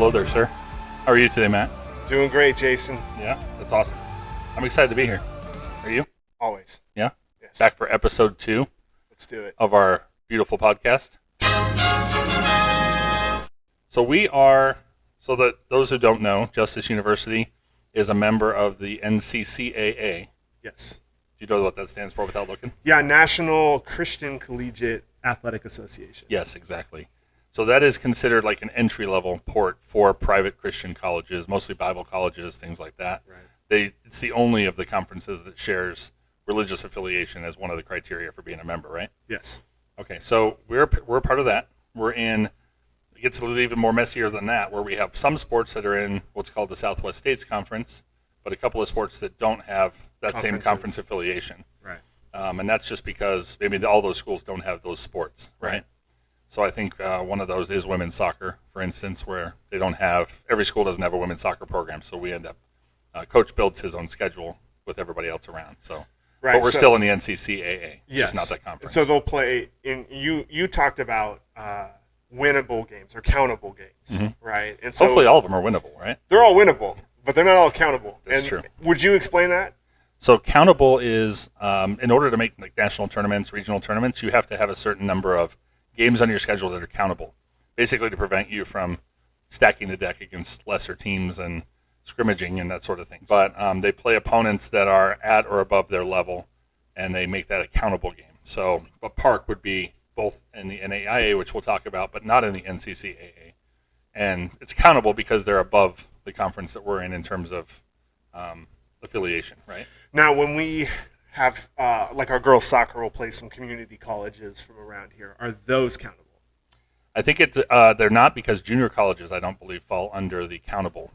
Hello there, sir. How are you today, Matt? Doing great, Jason. Yeah, that's awesome. I'm excited to be here. Are you? Always. Yeah? Yes. Back for episode 2 Let's do it. of our beautiful podcast. So that those who don't know, Justice University is a member of the NCCAA. Yes. Do you know what that stands for without looking? Yeah, National Christian Collegiate Athletic Association. Yes, exactly. So that is considered like an entry-level port for private Christian colleges, mostly Bible colleges, things like that. Right. It's the only of the conferences that shares religious affiliation as one of the criteria for being a member, right? Yes. Okay, so we're a part of that. It gets a little even more messier than that, where we have some sports that are in what's called the Southwest States Conference, but a couple of sports that don't have that same conference affiliation. Right. And that's just because maybe all those schools don't have those sports, right? So I think one of those is women's soccer, for instance, where every school doesn't have a women's soccer program, so we end up, coach builds his own schedule with everybody else around. So, right. But we're still in the NCCAA, yes. just not that conference. So they'll play you talked about winnable games or countable games, right? And so hopefully all of them are winnable, right? They're all winnable, but they're not all countable. That's true. Would you explain that? So countable is, in order to make like national tournaments, regional tournaments, you have to have a certain number of games on your schedule that are countable, basically to prevent you from stacking the deck against lesser teams and scrimmaging and that sort of thing. But they play opponents that are at or above their level, and they make that a countable game. So a park would be both in the NAIA, which we'll talk about, but not in the NCCAA. And it's countable because they're above the conference that we're in terms of affiliation, right? Now, when we have, like our girls' soccer will play some community colleges from around here, are those countable? I think they're not, because junior colleges, I don't believe, fall under the countable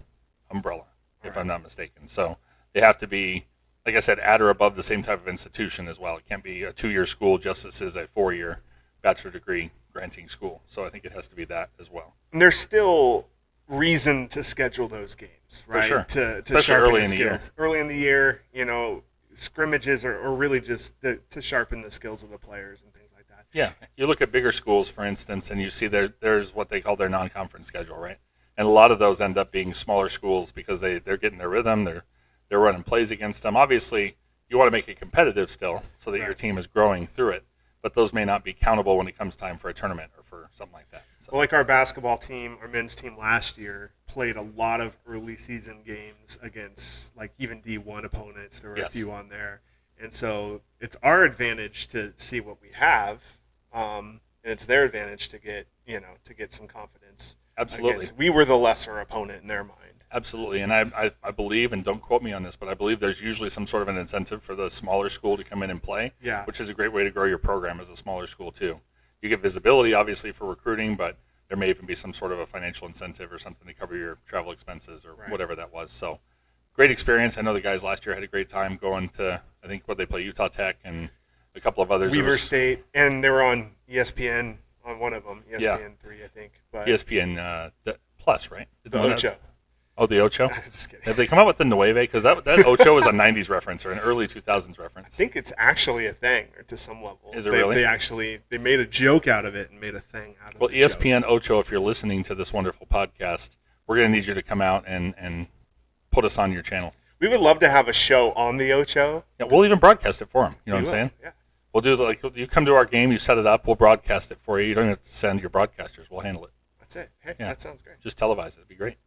umbrella, if I'm not mistaken. So they have to be, like I said, at or above the same type of institution as well. It can't be a 2-year school just as is a 4-year bachelor degree granting school. So I think it has to be that as well. And there's still reason to schedule those games, right? For sure. To especially early in the year. Early in the year, scrimmages or really just to sharpen the skills of the players and things like that. Yeah. You look at bigger schools, for instance, and you see there's what they call their non-conference schedule, right? And a lot of those end up being smaller schools because they're getting their rhythm, they're running plays against them. Obviously, you want to make it competitive still so that your team is growing through it, but those may not be countable when it comes time for a tournament or for something like that. So. Well, like our basketball team, our men's team last year played a lot of early season games against like even D1 opponents. There were a few on there. And so it's our advantage to see what we have, and it's their advantage to get some confidence. Absolutely. We were the lesser opponent in their mind. Absolutely. And I believe, and don't quote me on this, but I believe there's usually some sort of an incentive for the smaller school to come in and play, which is a great way to grow your program as a smaller school too. You get visibility, obviously, for recruiting, but there may even be some sort of a financial incentive or something to cover your travel expenses or whatever that was. So great experience. I know the guys last year had a great time going to, I think, they play Utah Tech and a couple of others. Weber State, and they were on ESPN on one of them, ESPN 3, I think. But ESPN Plus, right? The Ocho. Oh, the Ocho? Just kidding. Have they come out with the Nueve? Because that Ocho was a 90s reference or an early 2000s reference. I think it's actually a thing to some level. Is it really? They made a joke out of it and made a thing out of it. Well, ESPN joke. Ocho, if you're listening to this wonderful podcast, we're going to need you to come out and put us on your channel. We would love to have a show on the Ocho. Yeah, we'll even broadcast it for them. You know what I'm saying? Yeah. We'll do you come to our game, you set it up, we'll broadcast it for you. You don't have to send your broadcasters. We'll handle it. That's it. Hey, that sounds great. Just televise it. It'd be great.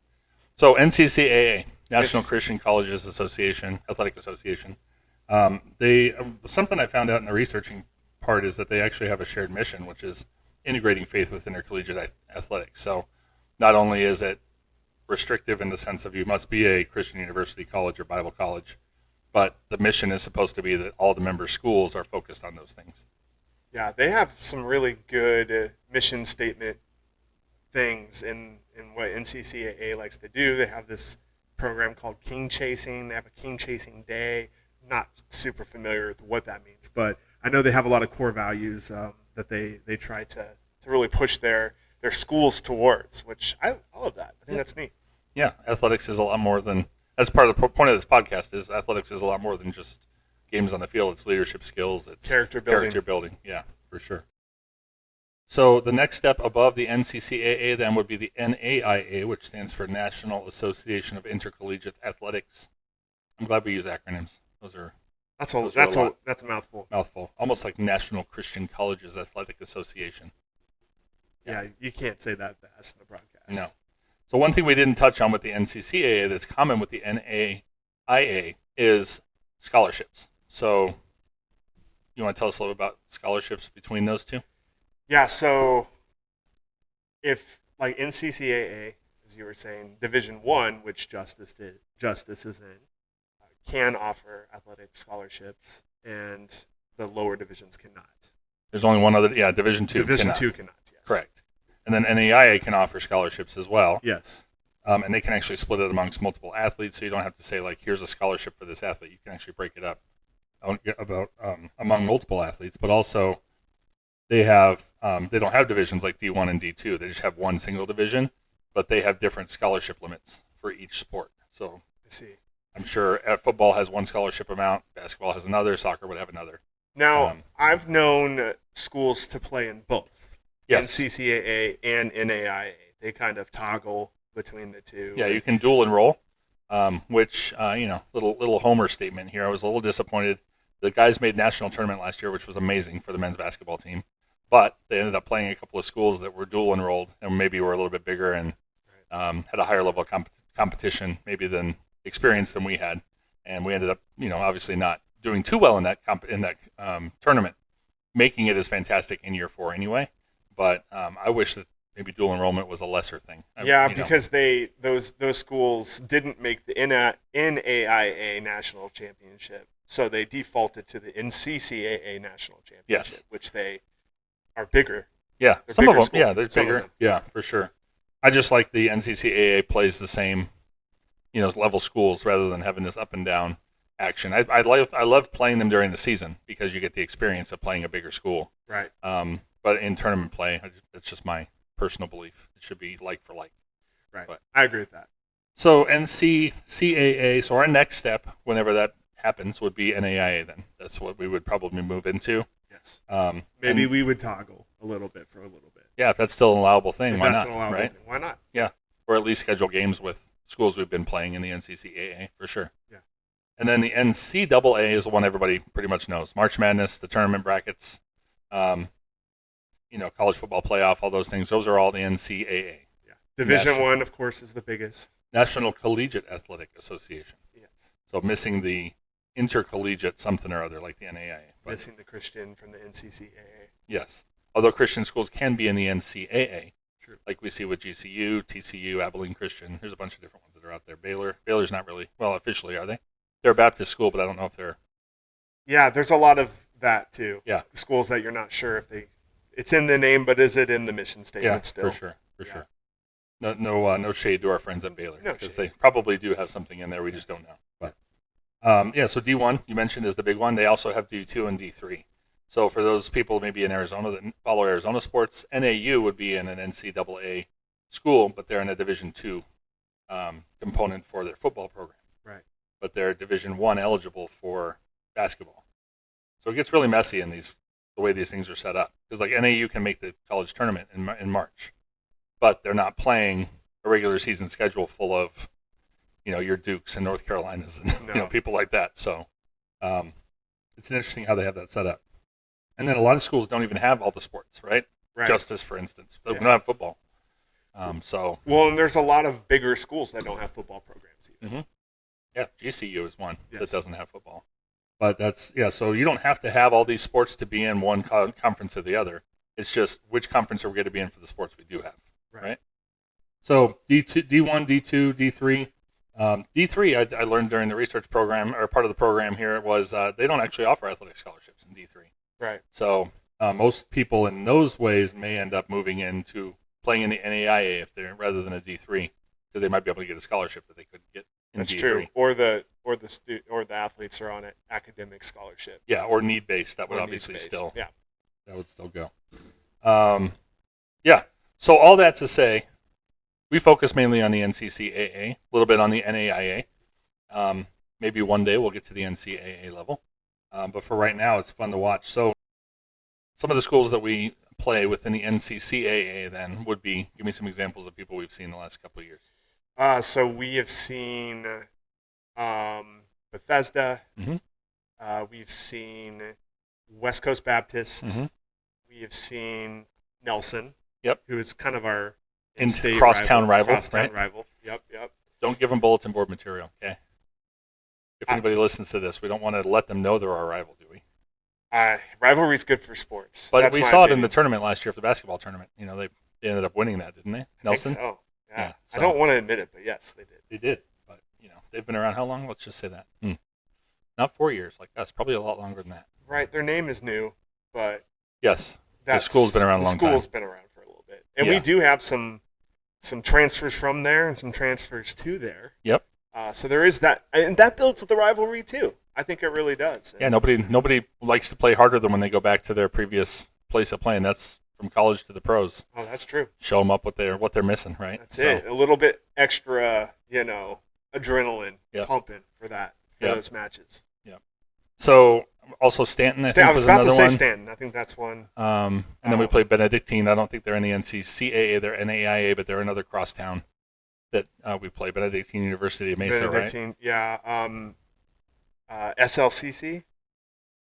So NCCAA, National Christian Colleges Association, Athletic Association. Something I found out in the researching part is that they actually have a shared mission, which is integrating faith with intercollegiate athletics. So not only is it restrictive in the sense of you must be a Christian university college or Bible college, but the mission is supposed to be that all the member schools are focused on those things. Yeah, they have some really good mission statement things in what NCCAA likes to do. They have this program called King Chasing. They have a King Chasing Day. Not super familiar with what that means, but I know they have a lot of core values that they try to really push their schools towards, which I love that. I think that's neat. Yeah, athletics is a lot more than, as part of the point of this podcast, is athletics is a lot more than just games on the field. It's leadership skills. It's character building. Yeah, for sure. So the next step above the NCCAA then would be the NAIA, which stands for National Association of Intercollegiate Athletics. I'm glad we use acronyms. Those are That's a mouthful. almost like National Christian Colleges Athletic Association. Yeah, you can't say that fast in the broadcast. No. So one thing we didn't touch on with the NCCAA that's common with the NAIA is scholarships. So you want to tell us a little about scholarships between those two? Yeah, so if like NCCAA, as you were saying, Division One, which Justice is in, can offer athletic scholarships, and the lower divisions cannot. There's only one other, Division Two. Division Two cannot. Yes. Correct. And then NAIA can offer scholarships as well. Yes. And they can actually split it amongst multiple athletes, so you don't have to say, like, here's a scholarship for this athlete. You can actually break it up among multiple athletes. But also, they don't have divisions like D1 and D2. They just have one single division, but they have different scholarship limits for each sport. So I see. I'm sure football has one scholarship amount, basketball has another, soccer would have another. Now, I've known schools to play in both, yes. NCCAA and NAIA. They kind of toggle between the two. Yeah, you can dual enroll, which, little homer statement here. I was a little disappointed. The guys made national tournament last year, which was amazing for the men's basketball team. But they ended up playing a couple of schools that were dual enrolled and maybe were a little bit bigger and had a higher level of competition maybe than experience than we had. And we ended up, obviously not doing too well in that tournament, making it as fantastic in year 4 anyway. But I wish that maybe dual enrollment was a lesser thing. Because those schools didn't make the NAIA national championship, so they defaulted to the NCCAA national championship, which they are bigger. Yeah, they're some bigger of them. schools, Yeah, they're bigger. Yeah, for sure. I just like the NCCAA plays the same, level schools rather than having this up and down action. I love playing them during the season because you get the experience of playing a bigger school. Right. But in tournament play, it's just my personal belief. It should be like for like. Right. But, I agree with that. So NCCAA. So our next step, whenever that happens, would be NAIA. Then that's what we would probably move into. Yes. Maybe we would toggle a little bit. Yeah, if that's still an allowable thing, if why that's not? An allowable right? thing, why not? Yeah, or at least schedule games with schools we've been playing in the NCCAA for sure. Yeah. And then the NCAA is the one everybody pretty much knows. March Madness, the tournament brackets, college football playoff, all those things. Those are all the NCAA. Yeah. Division One, of course, is the biggest. National Collegiate Athletic Association. Yes. So missing the intercollegiate something or other like the NAIA. Missing the Christian from the NCCAA. Yes. Although Christian schools can be in the NCAA. True. Like we see with GCU, TCU, Abilene Christian. There's a bunch of different ones that are out there. Baylor's not really, well, officially, are they? They're a Baptist school, but I don't know if they're. Yeah, there's a lot of that too. Yeah. Schools that you're not sure if it's in the name, but is it in the mission statement still? For sure. No shade to our friends at Baylor. No because shade. they probably do have something in there. We just don't know. But so D1, you mentioned, is the big one. They also have D2 and D3. So for those people maybe in Arizona that follow Arizona sports, NAU would be in an NCAA school, but they're in a Division II component for their football program. Right. But they're Division I eligible for basketball. So it gets really messy in the way these things are set up. Because like NAU can make the college tournament in March, but they're not playing a regular season schedule full of, your Dukes and North Carolinas and people like that. So it's interesting how they have that set up. And then a lot of schools don't even have all the sports, right? Justice, for instance. They don't have football. Well, and there's a lot of bigger schools that don't have football programs either. Mm-hmm. Yeah, GCU is one that Yes. doesn't have football. But so you don't have to have all these sports to be in one conference or the other. It's just which conference are we going to be in for the sports we do have, right? So D2, D1, D2, D3. D3, I learned during the research program, or part of the program here, was they don't actually offer athletic scholarships in D3. Right. So most people in those ways may end up moving into playing in the NAIA if they're rather than a D3, because they might be able to get a scholarship that they could get in That's D3. true. Or the athletes are on an academic scholarship. Yeah, or need based. That would Or obviously needs-based. still. Yeah. That would still go. So all that to say, we focus mainly on the NCCAA, a little bit on the NAIA. Maybe one day we'll get to the NCAA level. But for right now, it's fun to watch. So some of the schools that we play within the NCCAA then would be, give me some examples of people we've seen the last couple of years. So we have seen Bethesda. Mm-hmm. We've seen West Coast Baptist. Mm-hmm. We have seen Nelson. Yep. Who is kind of our crosstown rival. Crosstown right? rival. Yep. Don't give them bulletin board material, okay? If anybody listens to this, we don't want to let them know they're our rival, do we? Rivalry's good for sports. But That's we my saw it in opinion. the tournament last year for the basketball tournament. You know, they ended up winning that, didn't they? Nelson? I think so. Yeah. So I don't want to admit it, but yes, they did. They did. But, you know, they've been around how long? Let's just say that. Not 4 years like us. Probably a lot longer than that. Right. Their name is new, but Yes. The school's been around a long time. The school's been around for a little bit. And we do have some transfers from there and some transfers to there. Yep. So there is that. And that builds the rivalry, too. I think it really does. Yeah, nobody likes to play harder than when they go back to their previous place of playing. That's from college to the pros. Oh, that's true. Show them up what they're missing, right? That's it. A little bit extra, adrenaline pumping for those matches. Yeah. So also Stanton, I was about to say one. Stanton. I think that's one. And then we played Benedictine. I don't think they're in the NCCAA. They're NAIA, but they're another crosstown that we play. Benedictine University of Mesa, Benedictine, right? Yeah. SLCC.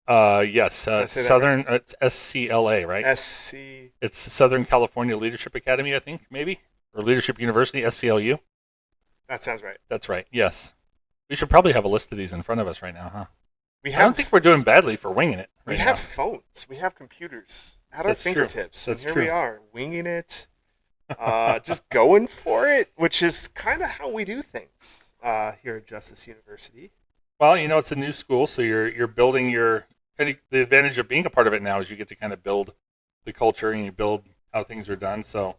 Yes. Southern. Right? It's SCLA, right? SC. It's Southern California Leadership Academy, I think, maybe, or Leadership University, SCLU. That sounds right. That's right. Yes. We should probably have a list of these in front of us right now, huh? I don't think we're doing badly for winging it. We have phones. We have computers at our fingertips. That's and true. Here we are, winging it, just going for it, which is kind of how we do things here at Justice University. Well, it's a new school, so you're building the advantage of being a part of it now is you get to kind of build the culture and you build how things are done. So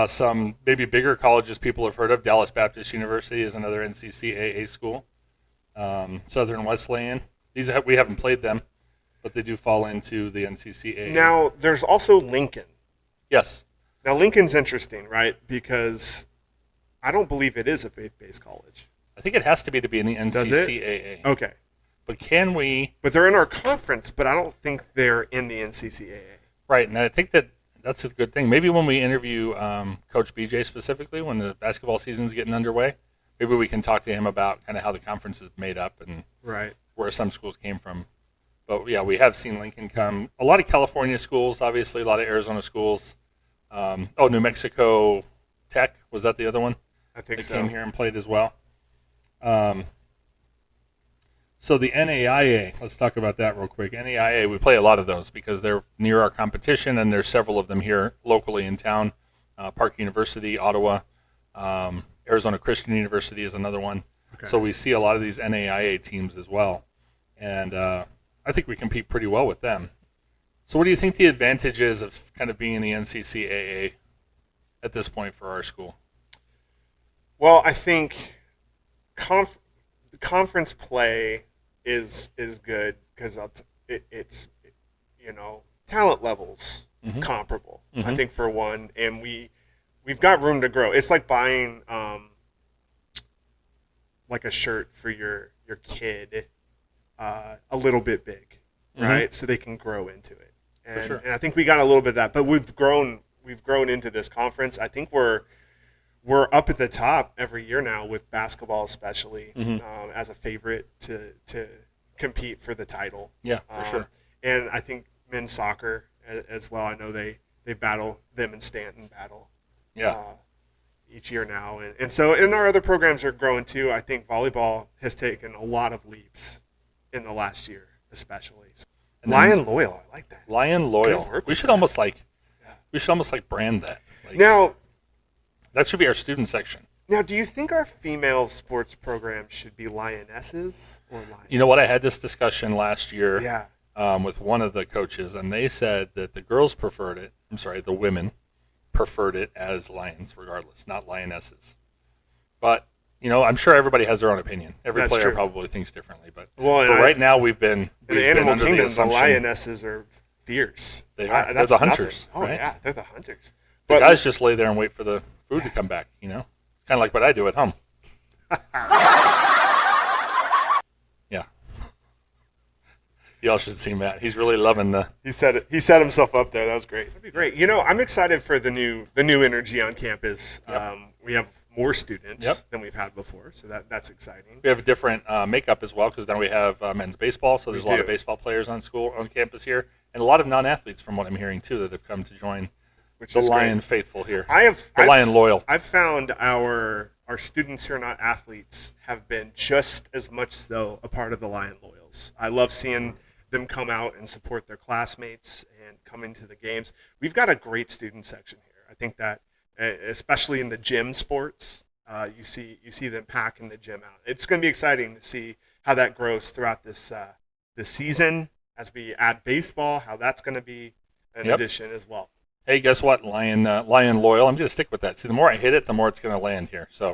some maybe bigger colleges people have heard of. Dallas Baptist University is another NCCAA school. Southern Wesleyan. We haven't played them, but they do fall into the NCCAA. Now, there's also Lincoln. Yes. Now, Lincoln's interesting, right? Because I don't believe it is a faith-based college. I think it has to be in the NCCAA. Does it? Okay. But can we... But they're in our conference, but I don't think they're in the NCCAA. Right, and I think that's a good thing. Maybe when we interview Coach BJ specifically, when the basketball season's getting underway, maybe we can talk to him about kind of how the conference is made up and where some schools came from. But, yeah, we have seen Lincoln come. A lot of California schools, obviously, a lot of Arizona schools. New Mexico Tech, was that the other one? I think so. They came here and played as well. So the NAIA, let's talk about that real quick. NAIA, we play a lot of those because they're near our competition, and there's several of them here locally in town. Park University, Ottawa, Arizona Christian University is another one. Okay. So we see a lot of these NAIA teams as well, and I think we compete pretty well with them. So what do you think the advantage is of kind of being in the NCCAA at this point for our school? Well, I think conference play is good because it's talent levels comparable. Mm-hmm. I think for one, and we've got room to grow. It's like buying like a shirt for your kid a little bit big, right? So they can grow into it. And, for sure. And I think we got a little bit of that, but we've grown into this conference. I think we're up at the top every year now with basketball, especially as a favorite to compete for the title. Yeah, for sure. And I think men's soccer as well. I know they battle, them and Stanton battle. Yeah. Each year now, and so and our other programs are growing too. I think volleyball has taken a lot of leaps in the last year, especially. So, Lion Loyal, I like that. Lion Loyal. We should almost brand that. Now. That should be our student section. Now, do you think our female sports program should be lionesses or lions? You know what? I had this discussion last year with one of the coaches, and they said that the girls preferred it. I'm sorry, the women preferred it as lions regardless, not lionesses. But, I'm sure everybody has their own opinion. Every player probably thinks differently. But right now we've been in the animal kingdom, the lionesses are fierce. They are. They're the hunters. Oh, right? Yeah, they're the hunters. The guys just lay there and wait for the food to come back, Kind of like what I do at home. Yeah. Y'all should see Matt. He's really loving the. He set himself up there. That was great. That'd be great. I'm excited for the new energy on campus. Yep. We have more students Yep. than we've had before, so that's exciting. We have a different makeup as well because now we have men's baseball. So there's We a lot do. of baseball players on campus here, and a lot of non-athletes from what I'm hearing too that have come to join Which the is Lion great. faithful here. I've Lion loyal. I've found our students who are not athletes have been just as much so a part of the Lion Loyals. I love seeing them come out and support their classmates and come into the games. We've got a great student section here. I think that especially in the gym sports, you see them packing the gym out. It's going to be exciting to see how that grows throughout this season as we add baseball. How that's going to be an addition as well. Hey, guess what, Lion Loyal? I'm going to stick with that. See, the more I hit it, the more it's going to land here. So,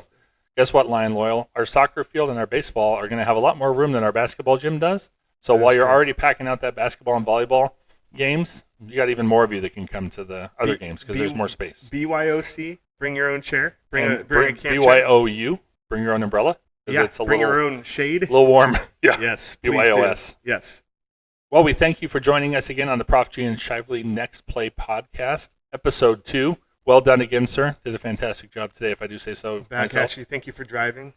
guess what, Lion Loyal? Our soccer field and our baseball are going to have a lot more room than our basketball gym does. So while you're already packing out that basketball and volleyball games, you got even more of you that can come to the other games because there's more space. BYOC, bring your own chair. Bring a camp chair. BYOU, bring your own umbrella. Yeah, it's bring your own shade. A little warm. Yeah. Yes, please BYOS. do. Yes. Well, we thank you for joining us again on the Prof G and Shively Next Play podcast, episode 2. Well done again, sir. Did a fantastic job today, if I do say so Back myself. at you. Thank you for driving.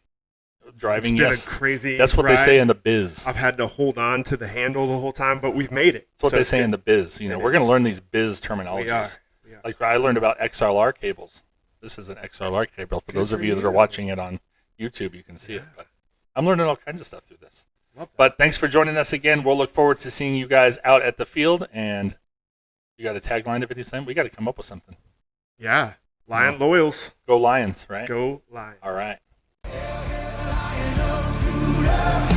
Driving, it's been yes. a crazy That's what ride. they say in the biz. I've had to hold on to the handle the whole time, but we've made it. That's what So they it's say good. in the biz. We're going to learn these biz terminologies. We are. Like I learned about XLR cables. This is an XLR cable. For those of you that are watching it on YouTube, you can see it. But I'm learning all kinds of stuff through this. Love that. But thanks for joining us again. We'll look forward to seeing you guys out at the field. And you got a tagline of it this time? We got to come up with something. Yeah. Lion Loyals. Go Lions, right? Go Lions. All right. Lion of Judah.